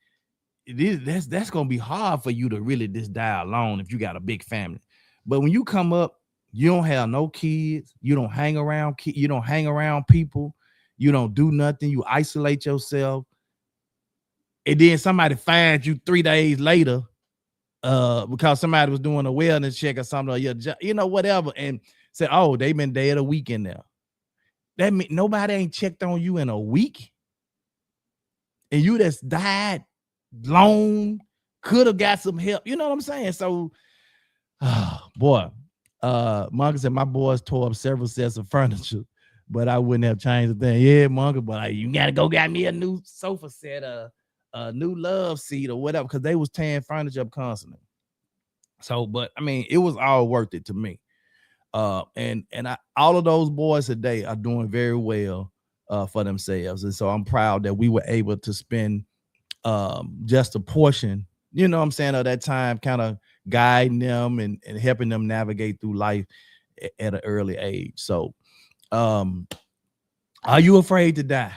that's gonna be hard for you to really just die alone if you got a big family. But when you come up, you don't have no kids, you don't hang around you don't hang around people, you don't do nothing, you isolate yourself, and then somebody finds you 3 days later because somebody was doing a wellness check or something, or whatever, and said, oh, they been dead a week in there. That mean nobody ain't checked on you in a week, and you just died long, could have got some help. You know what I'm saying? So, boy, Monka said my boys tore up several sets of furniture, but I wouldn't have changed the thing. Yeah, Monka, but you gotta go get me a new sofa set, a new love seat or whatever, because they was tearing furniture up constantly. So, but I mean, it was all worth it to me. And all of those boys today are doing very well for themselves, and so I'm proud that we were able to spend just a portion, you know what I'm saying, of that time kind of guiding them and helping them navigate through life at an early age. So are you afraid to die?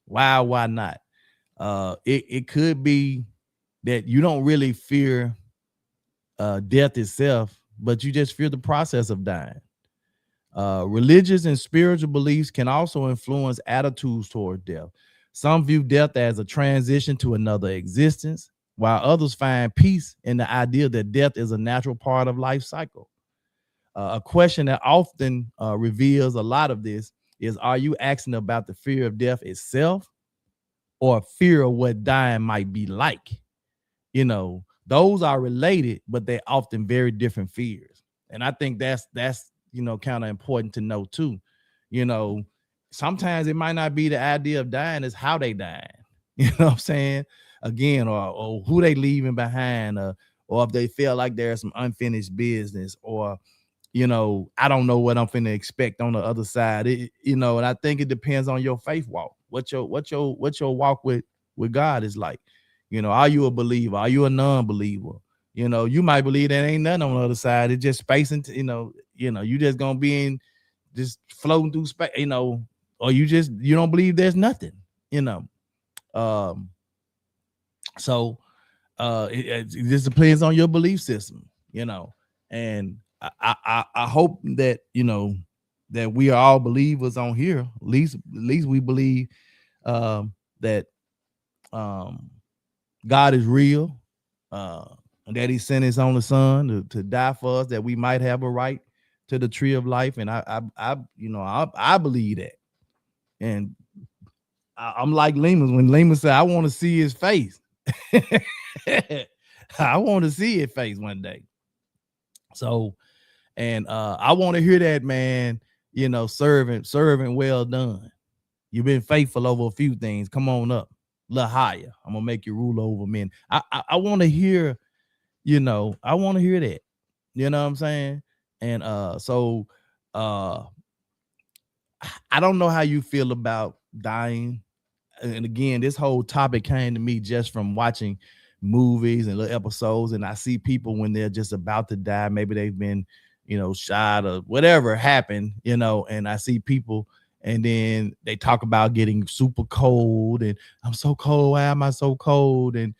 Why not? It could be that you don't really fear death itself, but you just fear the process of dying. Religious and spiritual beliefs can also influence attitudes toward death. Some view death as a transition to another existence, while others find peace in the idea that death is a natural part of life cycle. A question that often reveals a lot of this is, are you asking about the fear of death itself or fear of what dying might be like? Those are related, but they're often very different fears. And I think that's kind of important to know too. Sometimes it might not be the idea of dying, it's how they died. You know what I'm saying? Again, or who they leaving behind, or if they feel like there's some unfinished business, or I don't know what I'm finna expect on the other side. And I think it depends on your faith walk. What your walk with God is like. Are you a believer? Are you a non-believer? You might believe there ain't nothing on the other side. It's just space, and you just gonna be in just floating through space, or you don't believe there's nothing, so it just depends on your belief system, and I hope that that we are all believers on here. At least we believe that God is real, and that he sent his only son to die for us, that we might have a right to the tree of life. And I believe that. And I'm like Lemus. When Lemus said, I want to see his face. I want to see his face one day. So, and I want to hear that, man, servant, well done. You've been faithful over a few things. Come on up a little higher. I'm gonna make you rule over men. I want to hear, I want to hear that. You know what I'm saying? And so I don't know how you feel about dying. And again, this whole topic came to me just from watching movies and little episodes, and I see people when they're just about to die, maybe they've been, shot or whatever happened, and I see people, and then they talk about getting super cold, and I'm so cold. Why am I so cold? And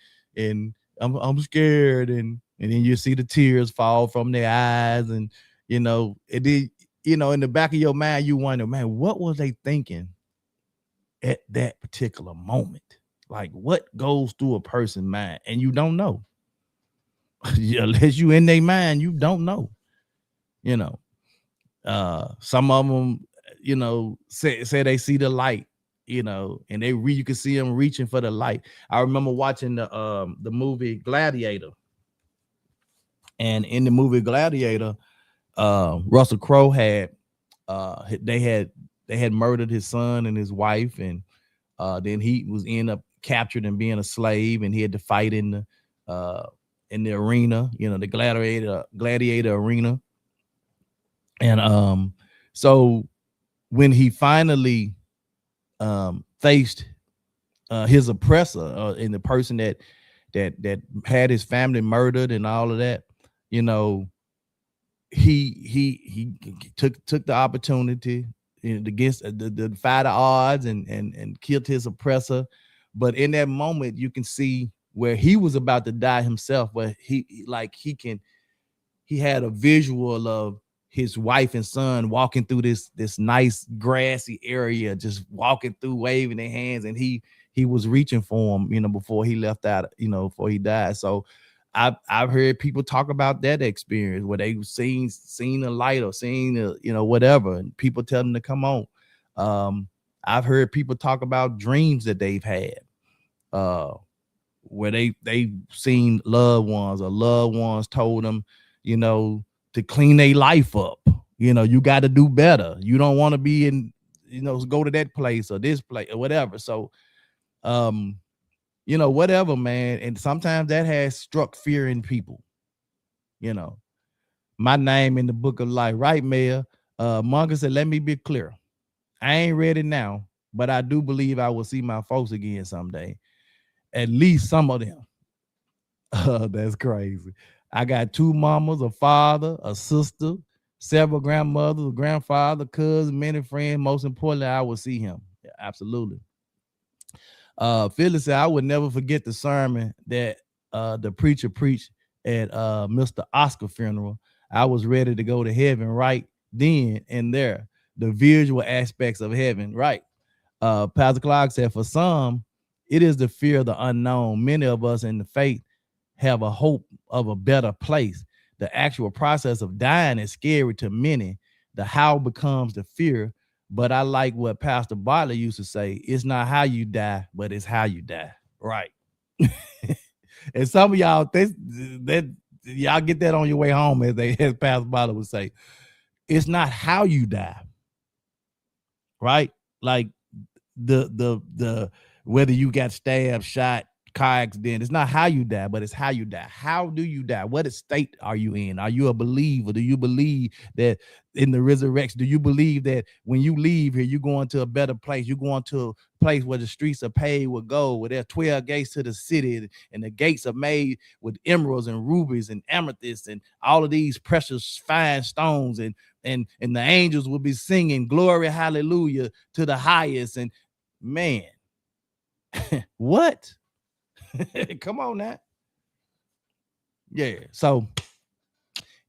I'm scared, and then you see the tears fall from their eyes, and it did, in the back of your mind, you wonder, man, what was they thinking at that particular moment? Like, what goes through a person's mind? And you don't know. Unless you in their mind, you don't know. Some of them, say they see the light, and you can see them reaching for the light. I remember watching the movie Gladiator. And in the movie Gladiator, Russell Crowe had murdered his son and his wife, and then he was end up captured and being a slave, and he had to fight in the arena, the gladiator arena. And so when he finally faced his oppressor, and the person that that had his family murdered and all of that, you know, he took the opportunity against the fight the odds and killed his oppressor. But in that moment, you can see where he was about to die himself, but he had a visual of his wife and son walking through this nice grassy area, just walking through, waving their hands, and he was reaching for him, you know, before he left out, you know, before he died. So I've heard people talk about that experience where they seen a light or seen you know, whatever, and people tell them to come on. I've heard people talk about dreams that they've had, where they seen loved ones, or loved ones told them, you know, to clean their life up. You know, you got to do better. You don't want to be in, you know, go to that place or this place or whatever. So, you know, whatever, man. And sometimes that has struck fear in people. You know, my name in the book of life, right, Mayor? Monka said, let me be clear. I ain't ready now, but I do believe I will see my folks again someday. At least some of them. That's crazy. I got 2 mamas, a father, a sister, several grandmothers, a grandfather, cousins, many friends. Most importantly, I will see him. Yeah, absolutely. Phyllis said, I would never forget the sermon that the preacher preached at Mr. Oscar funeral. I was ready to go to heaven right then and there. The visual aspects of heaven, right? Pastor Clark said, for some, it is the fear of the unknown. Many of us in the faith have a hope of a better place. The actual process of dying is scary to many. The how becomes the fear. But I like what Pastor Bartlett used to say. It's not how you die, but it's how you die. Right. And some of y'all, that y'all get that on your way home, as Pastor Bartlett would say. It's not how you die. Right? Like the whether you got stabbed, shot, car accident, it's not how you die, but it's how you die. How do you die? What state are you in? Are you a believer? Do you believe that in the resurrection? Do you believe that when you leave here, you're going to a better place? You're going to a place where the streets are paved with gold, where there are 12 gates to the city, and the gates are made with emeralds and rubies and amethysts and all of these precious fine stones, and the angels will be singing glory, hallelujah to the highest. And man, what? Come on now. Yeah. So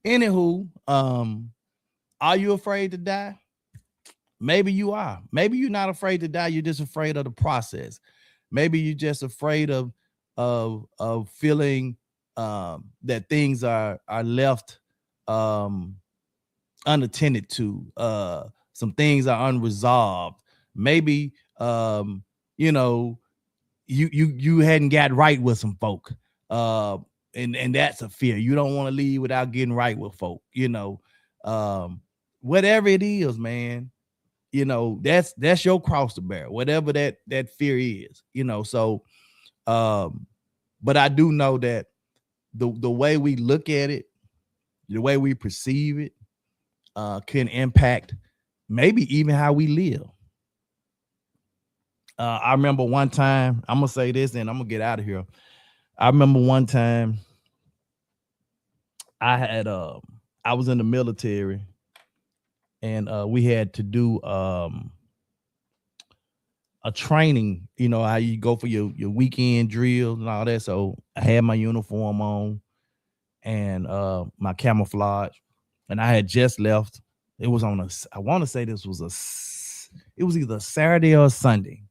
anywho, are you afraid to die? Maybe you are. Maybe you're not afraid to die. You're just afraid of the process. Maybe you're just afraid of feeling that things are left unattended to. Some things are unresolved. Maybe you know, you hadn't got right with some folk, and that's a fear. You don't want to leave without getting right with folk, you know. Whatever it is, man, you know, that's your cross to bear, whatever that fear is, you know. So but I do know that the way we look at it, the way we perceive it, can impact maybe even how we live. I remember one time, I'm gonna say this and I'm gonna get out of here. I remember one time I was in the military, and we had to do a training, you know, how you go for your weekend drills and all that. So I had my uniform on and my camouflage, and I had just left. It was on I want to say this was it was either Saturday or Sunday.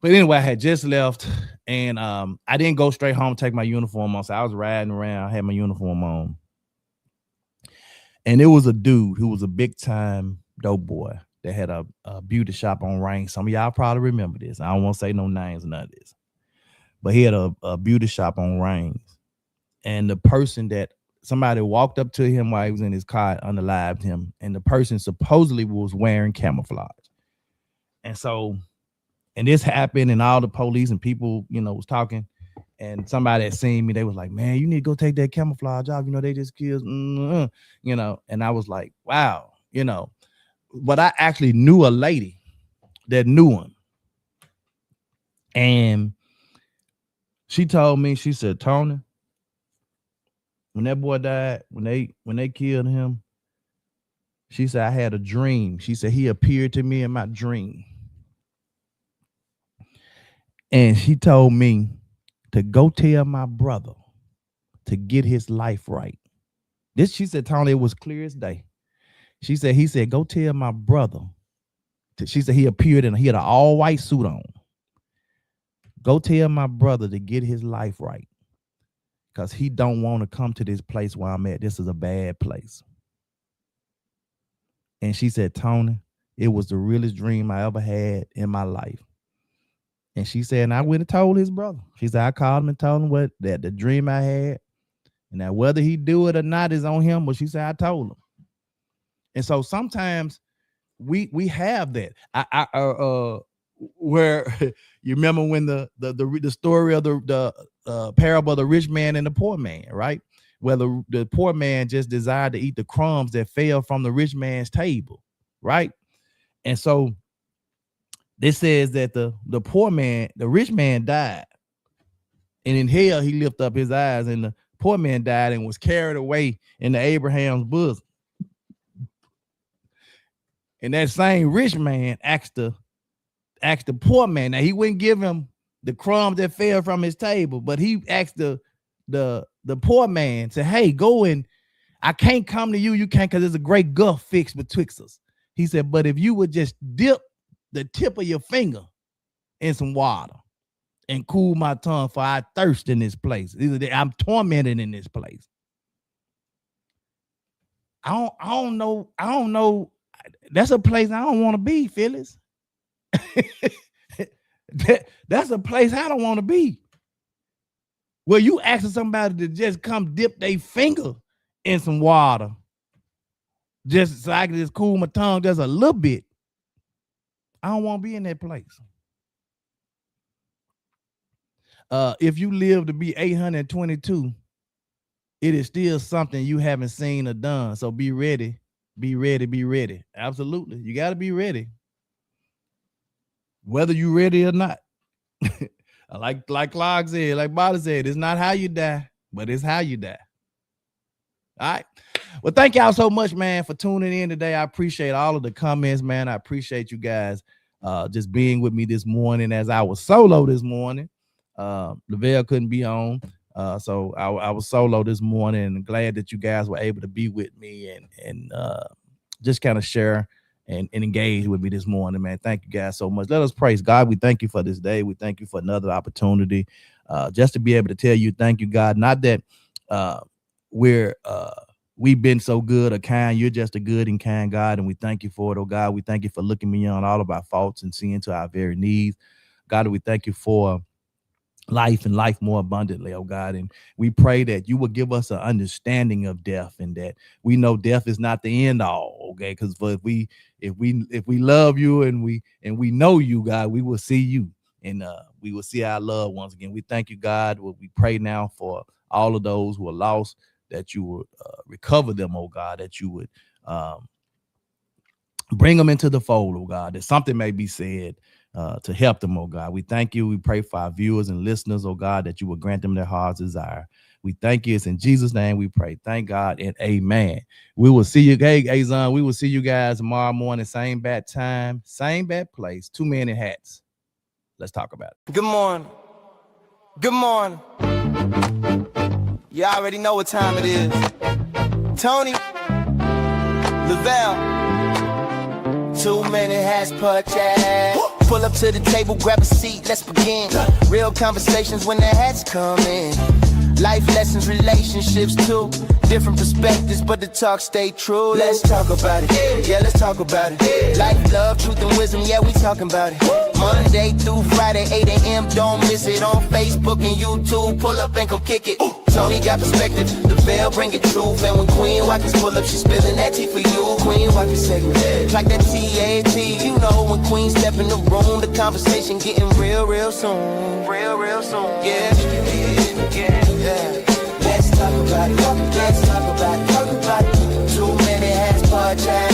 But anyway, I had just left, and I didn't go straight home, take my uniform on. So I was riding around, I had my uniform on. And it was a dude who was a big time dope boy that had a beauty shop on Range. Some of y'all probably remember this. I don't want to say no names or none of this. But he had a beauty shop on Range. And the person that somebody walked up to him while he was in his car, unalived him. And the person supposedly was wearing camouflage. And so, and this happened, and all the police and people, you know, was talking, and somebody had seen me. They was like, man, you need to go take that camouflage off. You know, they just killed, you know. And I was like, wow, you know. But I actually knew a lady that knew him. And She told me, she said, Tony, when that boy died, when they killed him, she said, I had a dream. She said, he appeared to me in my dream. And she told me to go tell my brother to get his life right. This, she said, Tony, it was clear as day. She said, he said, go tell my brother. She said, he appeared and he had an all-white suit on. Go tell my brother to get his life right. Because he don't want to come to this place where I'm at. This is a bad place. And she said, Tony, it was the realest dream I ever had in my life. And she said, and I went and told his brother. She said, I called him and told him that the dream I had, and that whether he do it or not is on him. But she said, I told him. And so sometimes we have that. Where you remember when the story of the parable of the rich man and the poor man, right? Where the poor man just desired to eat the crumbs that fell from the rich man's table, right? And so this says that the poor man, the rich man died, and in hell he lifted up his eyes, and the poor man died and was carried away into Abraham's bosom. And that same rich man asked the poor man. Now he wouldn't give him the crumbs that fell from his table, but he asked the poor man, said, hey, go and I can't come to you. You can't, because there's a great gulf fixed betwixt us. He said, but if you would just dip the tip of your finger in some water and cool my tongue, for I thirst in this place. I'm tormented in this place. I don't know. That's a place I don't want to be, Phyllis. That's a place I don't want to be. Well, you asking somebody to just come dip their finger in some water just so I can just cool my tongue just a little bit. I don't want to be in that place. If you live to be 822, it is still something you haven't seen or done. So be ready, be ready, be ready. Absolutely. You got to be ready. Whether you're ready or not. like Clark said, like Bobby said, it's not how you die, but it's how you die. All right. Well, thank y'all so much, man, for tuning in today. I appreciate all of the comments, man. I appreciate you guys just being with me this morning as I was solo this morning. Lavelle couldn't be on. So I was solo this morning, and glad that you guys were able to be with me and just kind of share and engage with me this morning, man. Thank you guys so much. Let us praise God. We thank you for this day. We thank you for another opportunity just to be able to tell you, thank you, God. Not that we've been so good or kind. You're just a good and kind God, and we thank you for it, oh God. We thank you for looking beyond all of our faults and seeing to our very needs. God, we thank you for life and life more abundantly, oh God. And we pray that you will give us an understanding of death, and that we know death is not the end all, okay? Because if we love you and we know you, God, we will see you, and we will see our loved ones again. We thank you, God. We pray now for all of those who are lost, that you would recover them, oh God, that you would bring them into the fold, oh God, that something may be said to help them, oh God. We thank you. We pray for our viewers and listeners, oh God, that you will grant them their heart's desire. We thank you. It's in Jesus' name we pray. Thank God and amen. We will see you, hey, Zon, we will see you guys tomorrow morning, same bad time, same bad place, 2 Men in Hats. Let's talk about it. Good morning. Good morning. You already know what time it is. Tony, Lavelle, 2 Men in Hats podcast. Pull up to the table, grab a seat, let's begin. Real conversations when the hats come in. Life lessons, relationships too. Different perspectives, but the talk stay true. Let's talk about it. Yeah, let's talk about it. Life, love, truth, and wisdom. Yeah, we talking about it. Monday through Friday, 8 a.m. Don't miss it on Facebook and YouTube. Pull up and come kick it. Tony got perspective. The Veil bring it truth. And when Queen Watkins pull up, she spilling that tea for you. Queen Watkins segment. Like that TAT. You know when Queen step in the room, the conversation getting real soon. Real soon. Yeah. Let's talk about it. Let's talk about it. 2 Men in Hats podcast.